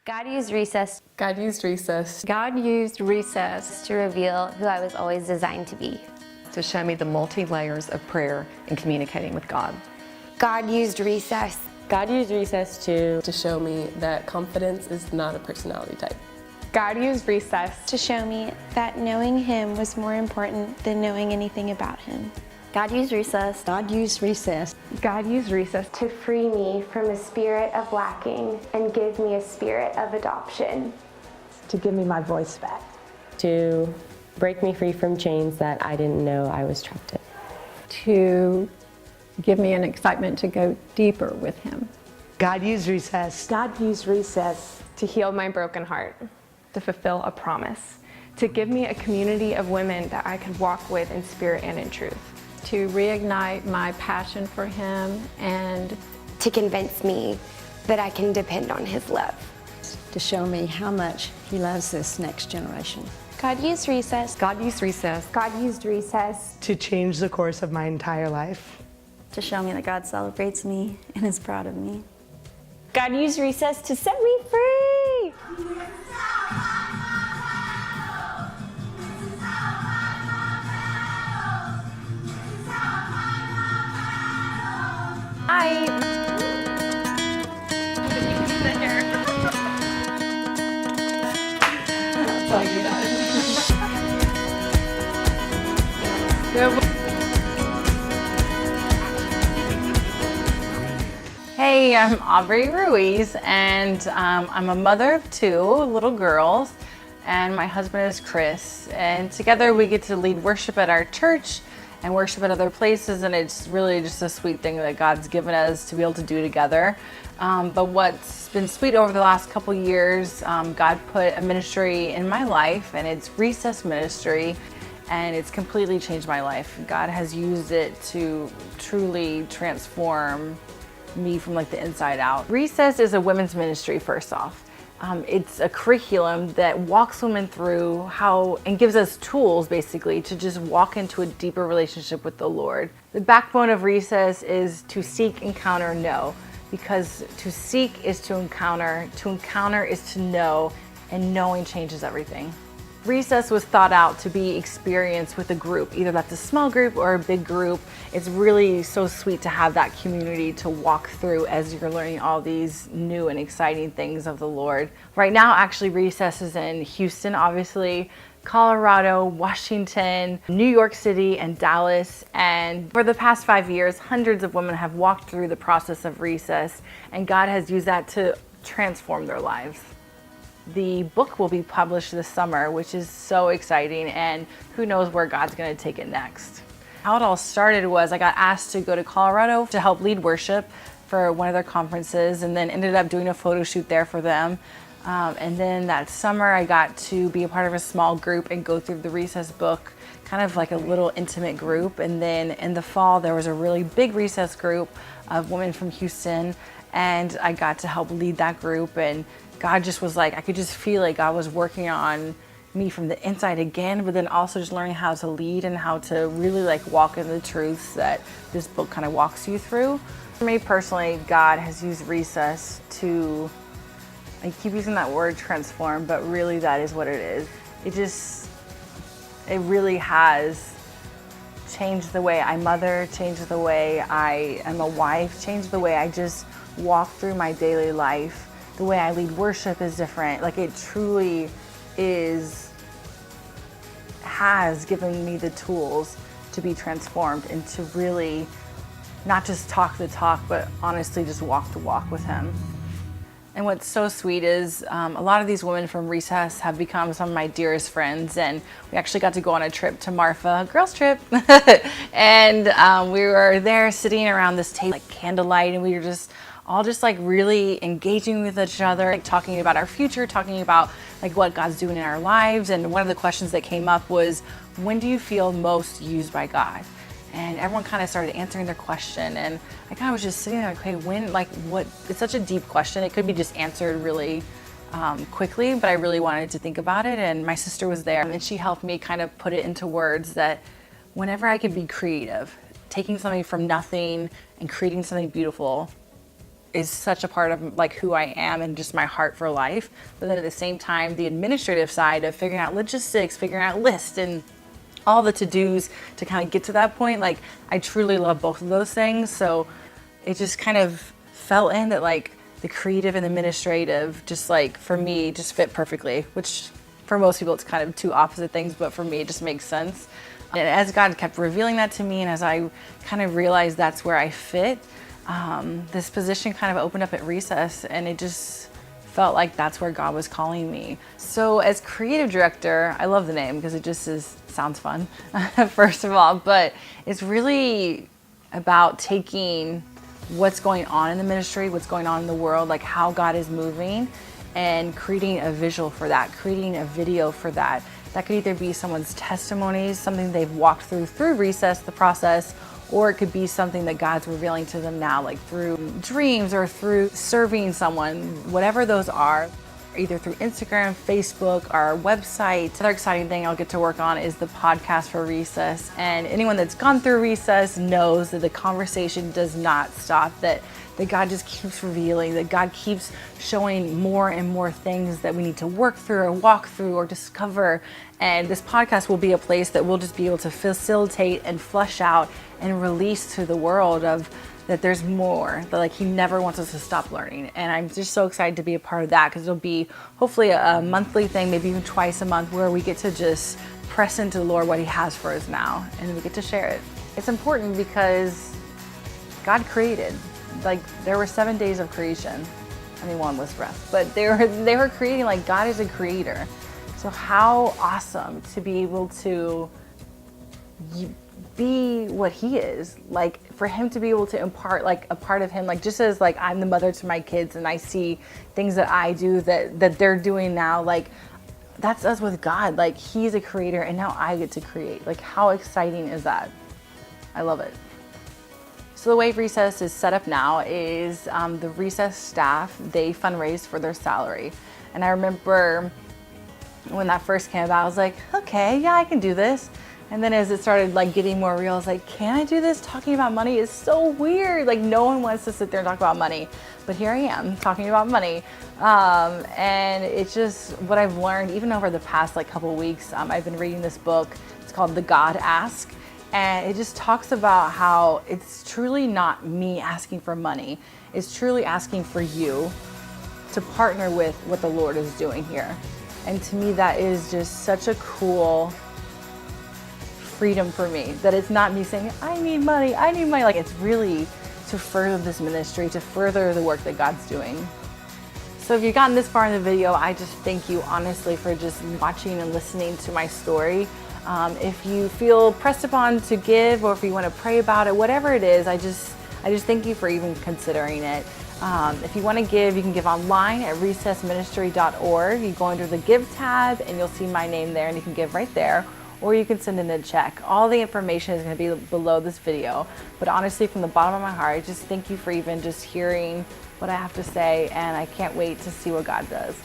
God used recess. God used recess God used recess To reveal who I was always designed to be. to show me the multi-layers of prayer and communicating with God. God used recess. God used recess to show me that confidence is not a personality type. God used recess to show me that knowing Him was more important than knowing anything about Him. God used recess. God used recess. God used recess to free me from a spirit of lacking and give me a spirit of adoption. To give me my voice back. to break me free from chains that I didn't know I was trapped in. to give me an excitement to go deeper with Him. God used recess. God used recess to heal my broken heart, to fulfill a promise, to give me a community of women that I could walk with in spirit and in truth. To reignite my passion for Him and To convince me that I can depend on His love. to show me how much He loves this next generation. God used recess. God used recess God used recess To change the course of my entire life. To show me that God celebrates me and is proud of me. God used recess to set me free. Hey, I'm Aubrey RUIZ, and I'm a mother of two little girls, and my husband is Chris, and together we get to lead worship at our church and worship at other places, and it's really just a sweet thing that God's given us to be able to do together. But what's been sweet over the last couple years, God put a ministry in my life, and it's Recess Ministry, and it's completely changed my life. God has used it to truly transform me from like the inside out. Recess is a women's ministry, first off. It's a curriculum that walks women through how and gives us tools basically to just walk into a deeper relationship with the Lord. The backbone of Recess is to seek, encounter, know, because to seek is to encounter is to know, and knowing changes everything. Recess was thought out to be experienced with a group, either that's a small group or a big group. It's really so sweet to have that community to walk through as you're learning all these new and exciting things of the Lord. Right now, actually, Recess is in Houston, obviously, Colorado, Washington, New York City, and Dallas. And for the past 5 years, hundreds of women have walked through the process of Recess, and God has used that to transform their lives. The book will be published this summer, which is so exciting, and who knows where God's going to take it next. How it all started was I got asked to go to Colorado to help lead worship for one of their conferences, and then ended up doing a photo shoot there for them. And then that summer I got to be a part of a small group and go through the Recess book, kind of like a little intimate group. And then in the fall there was a really big Recess group of women from Houston, and I got to help lead that group, and God just was like, I could just feel like God was working on me from the inside again, but then also just learning how to lead and how to really like walk in the truths that this book kind of walks you through. For me personally, God has used Recess to, I keep using that word transform, but really that is what it is. It really has changed the way I mother, changed the way I am a wife, changed the way I just walk through my daily life. The way I lead worship is different. Like, it truly has given me the tools to be transformed and to really not just talk the talk, but honestly just walk the walk with Him. And what's so sweet is a lot of these women from Recess have become some of my dearest friends, and we actually got to go on a trip to Marfa, a girls trip. And we were there sitting around this table, like candlelight, and we were just all just like really engaging with each other, like talking about our future, talking about like what God's doing in our lives. And one of the questions that came up was, when do you feel most used by God? And everyone kind of started answering their question, and I kind of was just sitting there like, okay, when, like what, it's such a deep question. It could be just answered really quickly, but I really wanted to think about it. And my sister was there, and she helped me kind of put it into words that whenever I could be creative, taking something from nothing and creating something beautiful, is such a part of like who I am and just my heart for life. But then at the same time, the administrative side of figuring out logistics, figuring out lists, and all the to-dos to kind of get to that point, like I truly love both of those things. So it just kind of fell in that like the creative and administrative, just like for me, just fit perfectly, which for most people it's kind of two opposite things, but for me it just makes sense. And as God kept revealing that to me, and as I kind of realized that's where I fit, this position kind of opened up at Recess, and it just felt like that's where God was calling me. So as creative director, I love the name because it just sounds fun, first of all, but it's really about taking what's going on in the ministry, what's going on in the world, like how God is moving, and creating a visual for that, creating a video for that. That could either be someone's testimonies, something they've walked through Recess, the process, or it could be something that God's revealing to them now, like through dreams or through serving someone, whatever those are, either through Instagram, Facebook, our website. Another exciting thing I'll get to work on is the podcast for Recess. And anyone that's gone through Recess knows that the conversation does not stop, that God just keeps revealing, that God keeps showing more and more things that we need to work through or walk through or discover. And this podcast will be a place that we'll just be able to facilitate and flush out and release to the world of that there's more, that like he never wants us to stop learning. And I'm just so excited to be a part of that, because it'll be hopefully a monthly thing, maybe even twice a month, where we get to just press into the Lord what he has for us now, and we get to share it. It's important because God created. Like there were 7 days of creation. I mean, one was rest, but they were creating, like God is a creator. So how awesome to be able to be what he is, like for him to be able to impart like a part of him, like just as like I'm the mother to my kids and I see things that I do that they're doing now, like that's us with God. Like he's a creator and now I get to create. Like how exciting is that? I love it. So the way Recess is set up now is the Recess staff, they fundraise for their salary. And I remember when that first came about, I was like, okay, yeah, I can do this. And then as it started like getting more real, I was like, can I do this? Talking about money is so weird. Like no one wants to sit there and talk about money, but here I am talking about money. And it's just what I've learned even over the past like couple weeks. I've been reading this book. It's called The God Ask. And it just talks about how it's truly not me asking for money. It's truly asking for you to partner with what the Lord is doing here. And to me, that is just such a cool freedom for me, that it's not me saying, I need money. Like it's really to further this ministry, to further the work that God's doing. So if you've gotten this far in the video, I just thank you honestly for just watching and listening to my story. If you feel pressed upon to give, or if you want to pray about it, whatever it is, I just thank you for even considering it. If you want to give, you can give online at recessministry.org. You go under the Give tab and you'll see my name there, and you can give right there, or you can send in a check. All the information is going to be below this video. But honestly, from the bottom of my heart, I just thank you for even just hearing what I have to say, and I can't wait to see what God does.